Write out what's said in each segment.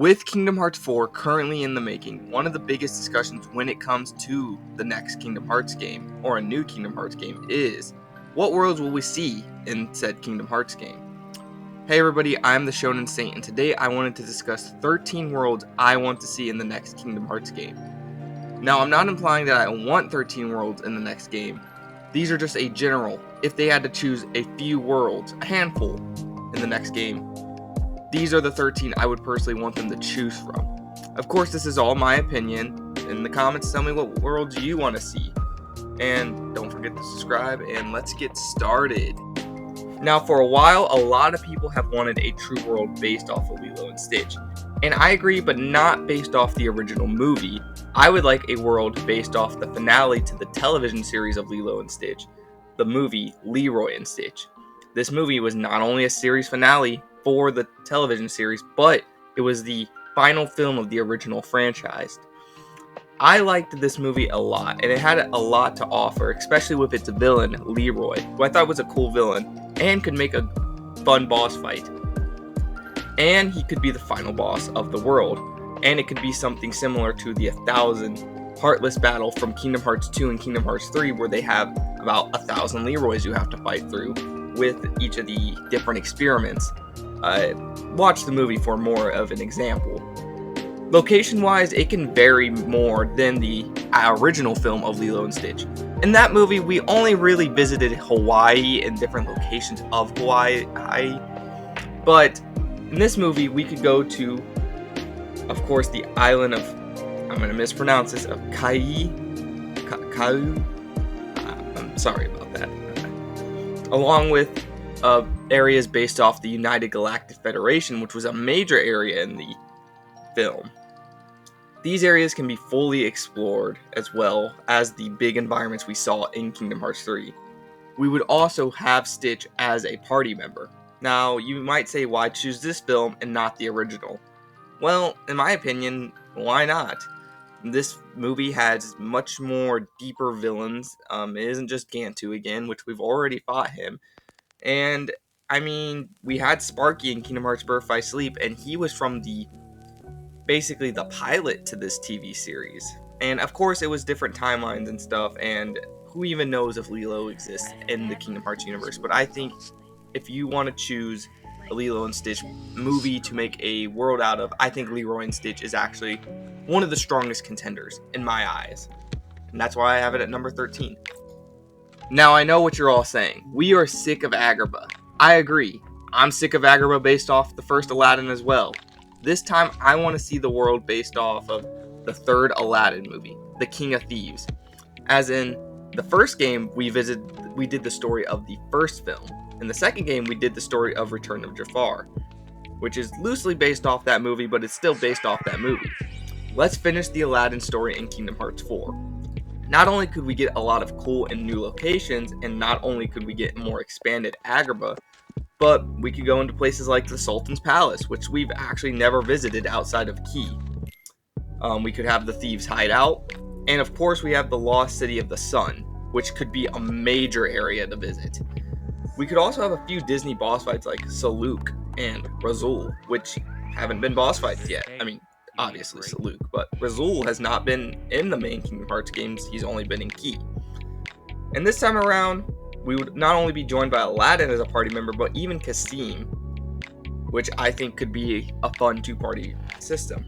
With Kingdom Hearts 4 currently in the making, one of the biggest discussions when it comes to the next Kingdom Hearts game, or a new Kingdom Hearts game, is what worlds will we see in said Kingdom Hearts game? Hey everybody, I'm the Shonen Saint, and today I wanted to discuss 13 worlds I want to see in the next Kingdom Hearts game. Now, I'm not implying that I want 13 worlds in the next game. These are just a general. If they had to choose a few worlds, a handful, in the next game, these are the 13 I would personally want them to choose from. Of course, this is all my opinion. In the comments, tell me what worlds you want to see. And don't forget to subscribe, and let's get started. Now, for a while, a lot of people have wanted a true world based off of Lilo and Stitch. And I agree, but not based off the original movie. I would like a world based off the finale to the television series of Lilo and Stitch, the movie Leroy and Stitch. This movie was not only a series finale for the television series, but it was the final film of the original franchise. I liked this movie a lot, and it had a lot to offer, especially with its villain, Leroy, who I thought was a cool villain, and could make a fun boss fight. And he could be the final boss of the world, and it could be something similar to the 1,000 Heartless battle from Kingdom Hearts 2 and Kingdom Hearts 3, where they have about 1,000 Leroys you have to fight through with each of the different experiments. Watch the movie for more of an example. Location-wise, it can vary more than the original film of Lilo and Stitch. In that movie, we only really visited Hawaii and different locations of Hawaii. But in this movie, we could go to, of course, the island of, I'm going to mispronounce this, of Kau. I'm sorry about that. Along with areas based off the United Galactic Federation, which was a major area in the film. These areas can be fully explored, as well as the big environments we saw in Kingdom Hearts 3. We would also have Stitch as a party member. Now, you might say, why choose this film and not the original? Well, in my opinion, why not? This movie has much more deeper villains. It isn't just Gantu again, which we've already fought him. And, I mean, we had Sparky in Kingdom Hearts Birth by Sleep, and he was from basically the pilot to this TV series. And, of course, it was different timelines and stuff, and who even knows if Lilo exists in the Kingdom Hearts universe. But I think if you want to choose a Lilo and Stitch movie to make a world out of, I think Leroy and Stitch is actually one of the strongest contenders in my eyes. And that's why I have it at number 13. Now, I know what you're all saying. We are sick of Agrabah. I agree. I'm sick of Agrabah based off the first Aladdin as well. This time, I want to see the world based off of the third Aladdin movie, the King of Thieves. As in, the first game, we did the story of the first film. In the second game, we did the story of Return of Jafar, which is loosely based off that movie, but it's still based off that movie. Let's finish the Aladdin story in Kingdom Hearts 4. Not only could we get a lot of cool and new locations, and not only could we get more expanded Agrabah, but we could go into places like the Sultan's Palace, which we've actually never visited outside of Key. We could have the Thieves' Hideout, and of course we have the Lost City of the Sun, which could be a major area to visit. We could also have a few Disney boss fights like Saluk and Razul, which haven't been boss fights yet. I mean, obviously Saluk, but Razul has not been in the main Kingdom Hearts games, he's only been in Key. And this time around, we would not only be joined by Aladdin as a party member, but even Kasim, which I think could be a fun two-party system.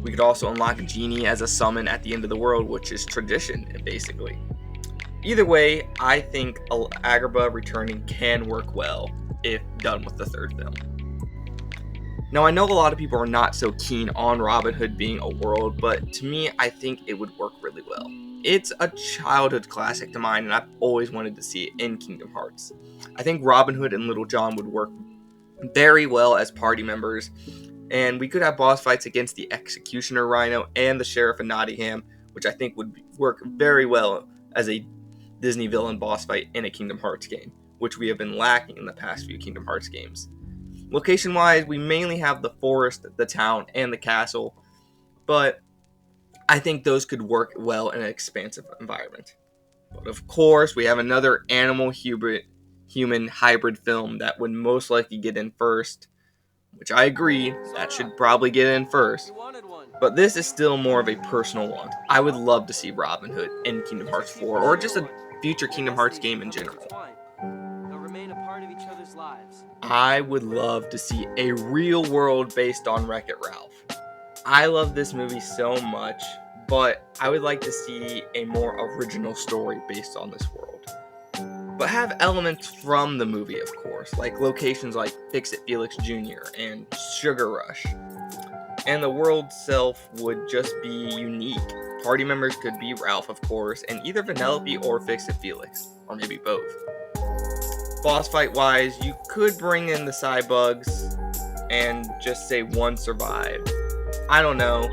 We could also unlock Genie as a summon at the end of the world, which is tradition, basically. Either way, I think Agrabah returning can work well if done with the third film. Now, I know a lot of people are not so keen on Robin Hood being a world, but to me, I think it would work really well. It's a childhood classic to mine, and I've always wanted to see it in Kingdom Hearts. I think Robin Hood and Little John would work very well as party members, and we could have boss fights against the Executioner Rhino and the Sheriff of Nottingham, which I think would work very well as a Disney villain boss fight in a Kingdom Hearts game, which we have been lacking in the past few Kingdom Hearts games. Location-wise, we mainly have the forest, the town, and the castle, but I think those could work well in an expansive environment. But of course, we have another animal-human hybrid film that would most likely get in first, which I agree, that should probably get in first. But this is still more of a personal one. I would love to see Robin Hood in Kingdom Hearts 4, or just a future Kingdom Hearts game in general. I would love to see a real world based on Wreck-It Ralph. I love this movie so much, but I would like to see a more original story based on this world. But have elements from the movie, of course, like locations like Fix-It Felix Jr. and Sugar Rush. And the world itself would just be unique. Party members could be Ralph, of course, and either Vanellope or Fix-It Felix, or maybe both. Boss fight wise, you could bring in the Cybugs and just say one survived. I don't know.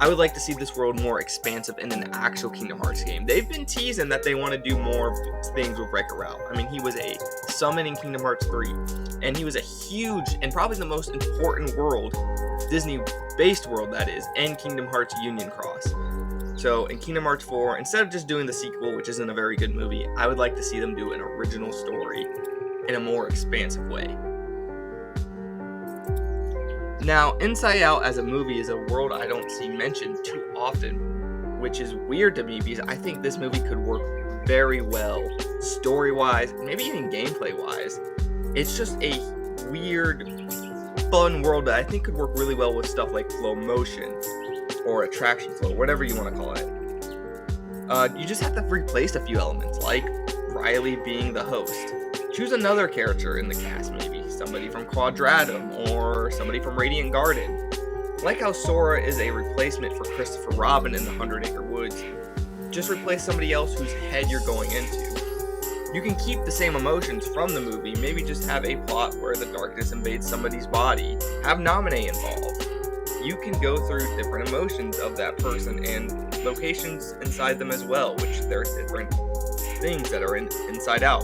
I would like to see this world more expansive in an actual Kingdom Hearts game. They've been teasing that they want to do more things with Wreck-It Ralph. I mean, he was a summon in Kingdom Hearts 3, and he was a huge and probably the most important world, Disney-based world that is, in Kingdom Hearts Union Cross. So in Kingdom Hearts 4, instead of just doing the sequel, which isn't a very good movie, I would like to see them do an original story in a more expansive way. Now, Inside Out as a movie is a world I don't see mentioned too often, which is weird to me because I think this movie could work very well, story-wise, maybe even gameplay-wise. It's just a weird, fun world that I think could work really well with stuff like flow motion, or attraction flow, whatever you want to call it. You just have to replace a few elements, like Riley being the host. Choose another character in the cast, maybe somebody from Quadratum or somebody from Radiant Garden. Like how Sora is a replacement for Christopher Robin in the 100 Acre Woods, just replace somebody else whose head you're going into. You can keep the same emotions from the movie, maybe just have a plot where the darkness invades somebody's body, have Naminé involved. You can go through different emotions of that person and locations inside them as well, which there are different things that are inside out.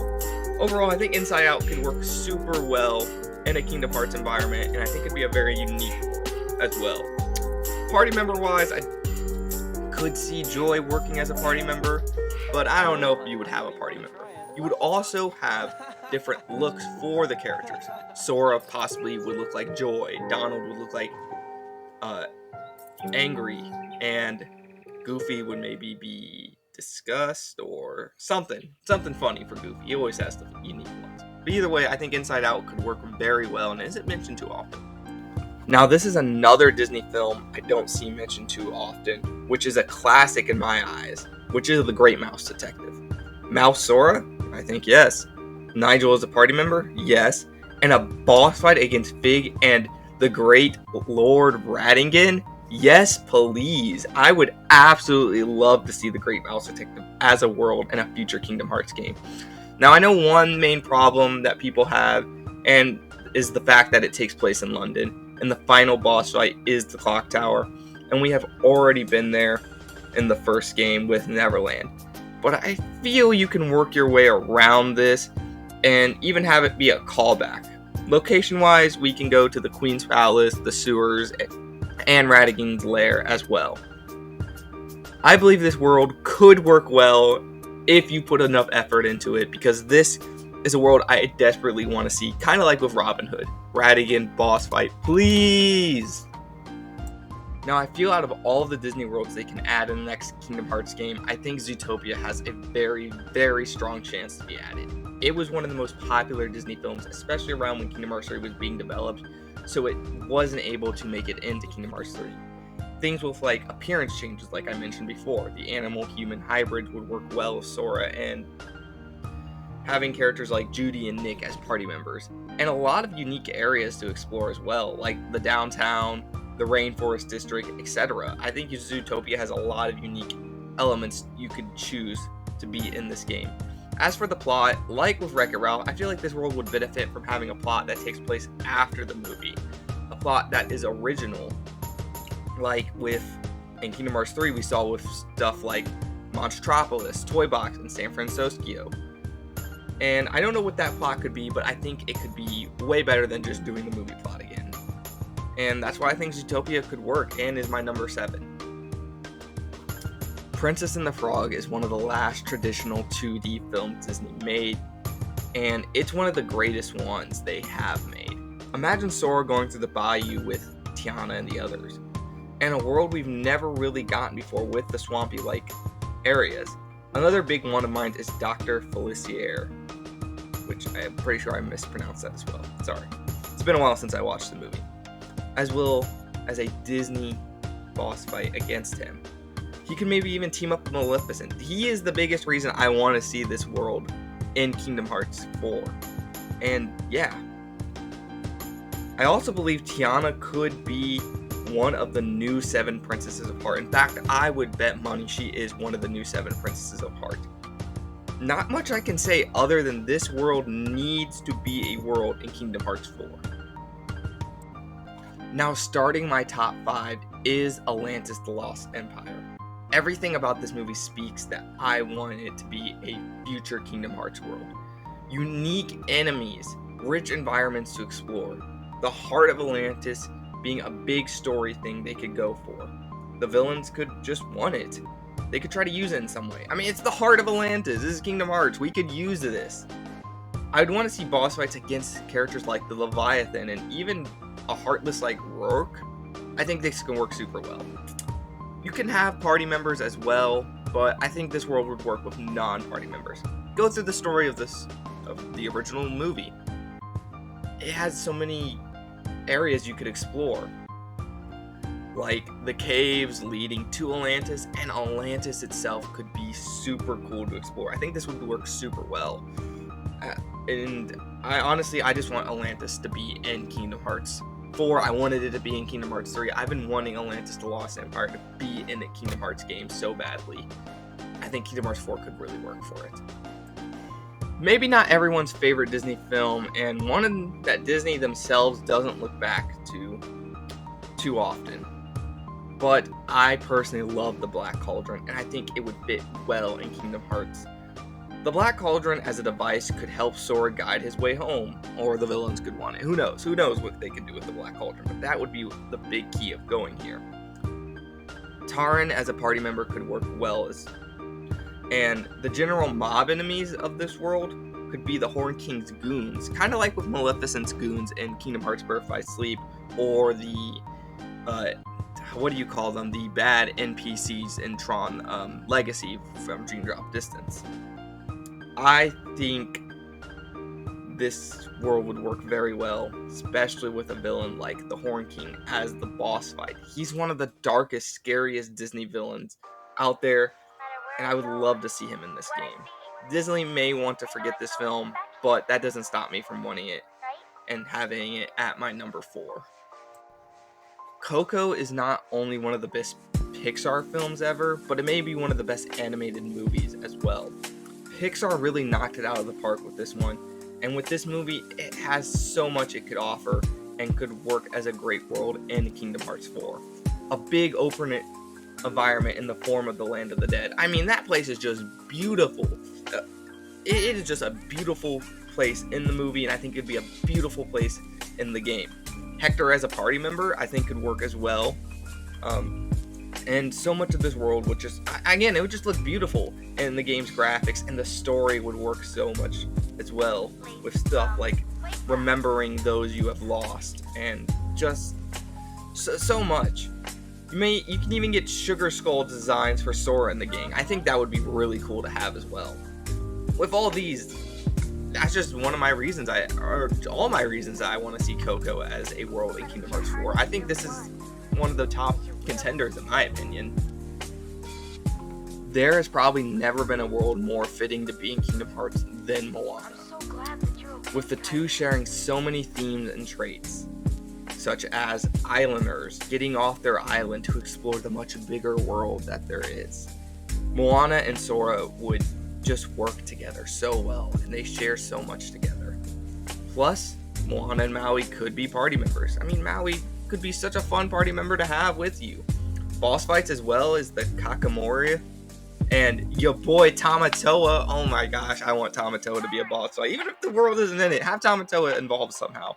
Overall, I think Inside Out could work super well in a Kingdom Hearts environment, and I think it'd be a very unique world as well. Party member wise, I could see Joy working as a party member, but I don't know if you would have a party member. You would also have different looks for the characters. Sora possibly would look like Joy, Donald would look like Angry, and Goofy would maybe be Disgust or something funny for Goofy. He always has the unique ones. But either way, I think Inside Out could work very well and isn't mentioned too often. Now, this is another Disney film I don't see mentioned too often, which is a classic in my eyes, which is The Great Mouse Detective. Mouse Sora? I think yes. Nigel is a party member? Yes. And a boss fight against Fig and the Great Lord Ratigan? Yes, please. I would absolutely love to see The Great Mouse Detective as a world in a future Kingdom Hearts game. Now, I know one main problem that people have and is the fact that it takes place in London, and the final boss fight is the Clock Tower, and we have already been there in the first game with Neverland. But I feel you can work your way around this and even have it be a callback. Location-wise, we can go to the Queen's Palace, the sewers, and Ratigan's lair as well. I believe this world could work well if you put enough effort into it, because this is a world I desperately want to see, kind of like with Robin Hood. Ratigan boss fight, please! Now, I feel out of all of the Disney worlds they can add in the next Kingdom Hearts game, I think Zootopia has a very, very strong chance to be added. It was one of the most popular Disney films, especially around when Kingdom Hearts 3 was being developed, so it wasn't able to make it into Kingdom Hearts 3. Things with like appearance changes, like I mentioned before, the animal-human hybrids would work well with Sora, and having characters like Judy and Nick as party members, and a lot of unique areas to explore as well, like the downtown, the rainforest district, etc. I think Zootopia has a lot of unique elements you could choose to be in this game. As for the plot, like with Wreck-It Ralph, I feel like this world would benefit from having a plot that takes place after the movie. A plot that is original. Like in Kingdom Hearts 3, we saw with stuff like Monstropolis, Toy Box, and San Francisco. And I don't know what that plot could be, but I think it could be way better than just doing the movie plot again. And that's why I think Zootopia could work, and is my number 7. Princess and the Frog is one of the last traditional 2D films Disney made, and it's one of the greatest ones they have made. Imagine Sora going through the bayou with Tiana and the others, and a world we've never really gotten before with the swampy-like areas. Another big one of mine is Dr. Felicier, which I'm pretty sure I mispronounced that as well. Sorry. It's been a while since I watched the movie. As well as a Disney boss fight against him. He could maybe even team up with Maleficent. He is the biggest reason I want to see this world in Kingdom Hearts 4. And yeah. I also believe Tiana could be one of the new 7 Princesses of Heart. In fact, I would bet money she is one of the new 7 Princesses of Heart. Not much I can say other than this world needs to be a world in Kingdom Hearts 4. Now, starting my top 5 is Atlantis: The Lost Empire. Everything about this movie speaks that I want it to be a future Kingdom Hearts world. Unique enemies, rich environments to explore, the heart of Atlantis being a big story thing they could go for. The villains could just want it. They could try to use it in some way. I mean, it's the heart of Atlantis. This is Kingdom Hearts. We could use this. I'd want to see boss fights against characters like the Leviathan and even a heartless like Rourke. I think this can work super well. You can have party members as well, but I think this world would work with non-party members. Go through the story of the original movie. It has so many areas you could explore, like the caves leading to Atlantis, and Atlantis itself could be super cool to explore. I think this would work super well. And I just want Atlantis to be in Kingdom Hearts 4. I wanted it to be in Kingdom Hearts 3. I've been wanting Atlantis: The Lost Empire to be in a Kingdom Hearts game so badly. I think Kingdom Hearts 4 could really work for it. Maybe not everyone's favorite Disney film, and one that Disney themselves doesn't look back to too often. But I personally love the Black Cauldron, and I think it would fit well in Kingdom Hearts. The Black Cauldron as a device could help Sora guide his way home, or the villains could want it. Who knows? Who knows what they could do with the Black Cauldron, but that would be the big key of going here. Taran as a party member could work well, and the general mob enemies of this world could be the Horn King's goons, kind of like with Maleficent's goons in Kingdom Hearts Birth by Sleep, or the, what do you call them? The bad NPCs in Tron Legacy from Dream Drop Distance. I think this world would work very well, especially with a villain like the Horn King as the boss fight. He's one of the darkest, scariest Disney villains out there, and I would love to see him in this game. Disney may want to forget this film, but that doesn't stop me from wanting it and having it at my number 4. Coco is not only one of the best Pixar films ever, but it may be one of the best animated movies as well. Pixar really knocked it out of the park with this one, and with this movie, it has so much it could offer and could work as a great world in Kingdom Hearts 4. A big open environment in the form of the Land of the Dead. I mean, that place is just beautiful. It is just a beautiful place in the movie, and I think it'd be a beautiful place in the game. Hector as a party member, I think could work as well. And so much of this world would just, again, it would just look beautiful in the game's graphics, and the story would work so much as well with stuff like remembering those you have lost, and just so much. You can even get Sugar Skull designs for Sora in the game. I think that would be really cool to have as well. With all these, that's just one of my reasons, all my reasons that I want to see Coco as a world in Kingdom Hearts 4. I think this is one of the top contenders in my opinion. There has probably never been a world more fitting to be in Kingdom Hearts than Moana, with the two sharing so many themes and traits, such as islanders getting off their island to explore the much bigger world that there is. Moana and Sora would just work together so well, and they share so much together. Plus, Moana and Maui could be party members. I mean, Maui could be such a fun party member to have with you. Boss fights as well as the Kakamori and your boy Tamatoa. Oh my gosh, I want Tamatoa to be a boss fight. Even if the world isn't in it, have Tamatoa involved somehow.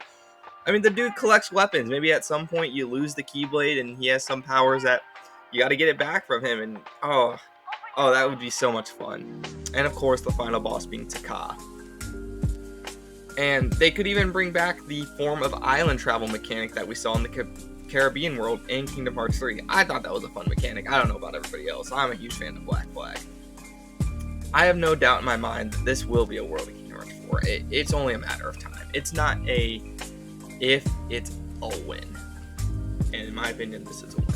I mean, the dude collects weapons. Maybe at some point you lose the Keyblade and he has some powers that you got to get it back from him. And oh, that would be so much fun. And of course, the final boss being Taka. And they could even bring back the form of island travel mechanic that we saw in the Caribbean world in Kingdom Hearts 3. I thought that was a fun mechanic. I don't know about everybody else. I'm a huge fan of Black Flag. I have no doubt in my mind that this will be a world of Kingdom Hearts 4. It's only a matter of time. It's not a if, it's a when. And in my opinion, this is a win.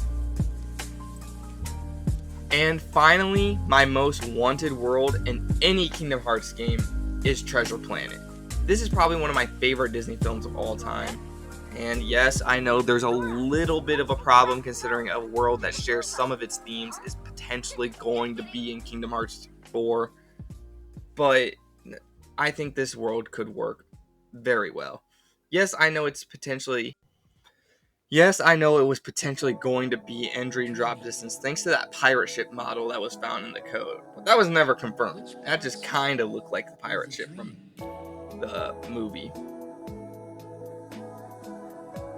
And finally, my most wanted world in any Kingdom Hearts game is Treasure Planet. This is probably one of my favorite Disney films of all time. And yes, I know there's a little bit of a problem considering a world that shares some of its themes is potentially going to be in Kingdom Hearts 4. But I think this world could work very well. Yes, I know it was potentially going to be entry and drop distance thanks to that pirate ship model that was found in the code. But that was never confirmed. That just kind of looked like the pirate ship from the movie.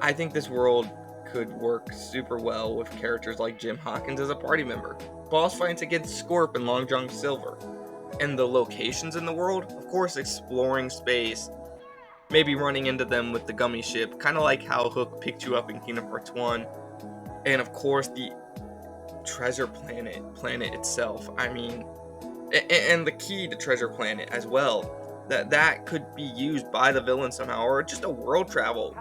I think this world could work super well with characters like Jim Hawkins as a party member, boss fights against Scorp and Long John Silver, and the locations in the world, of course, exploring space, maybe running into them with the gummy ship, kind of like how Hook picked you up in Kingdom Hearts 1, and of course the Treasure Planet itself. I mean, and the key to Treasure Planet as well, that could be used by the villain somehow, or just a world travel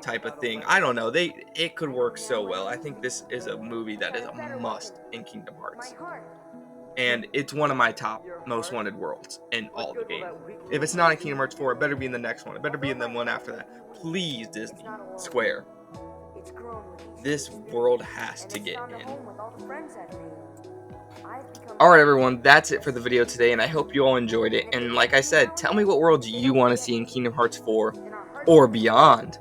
type of thing. I don't know. It could work so well. I think this is a movie that is a must in Kingdom Hearts. And it's one of my top most wanted worlds in all the game. If it's not in Kingdom Hearts 4, it better be in the next one. It better be in the one after that. Please, Disney, Square. This world has to get in. Alright everyone, that's it for the video today, and I hope you all enjoyed it. And like I said, tell me what worlds you want to see in Kingdom Hearts 4 or beyond.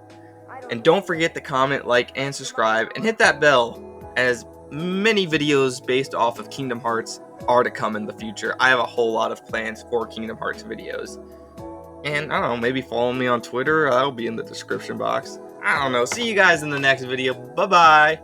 And don't forget to comment, like, and subscribe, and hit that bell, as many videos based off of Kingdom Hearts are to come in the future. I have a whole lot of plans for Kingdom Hearts videos. And, I don't know, maybe follow me on Twitter. That'll be in the description box. I don't know. See you guys in the next video. Bye-bye.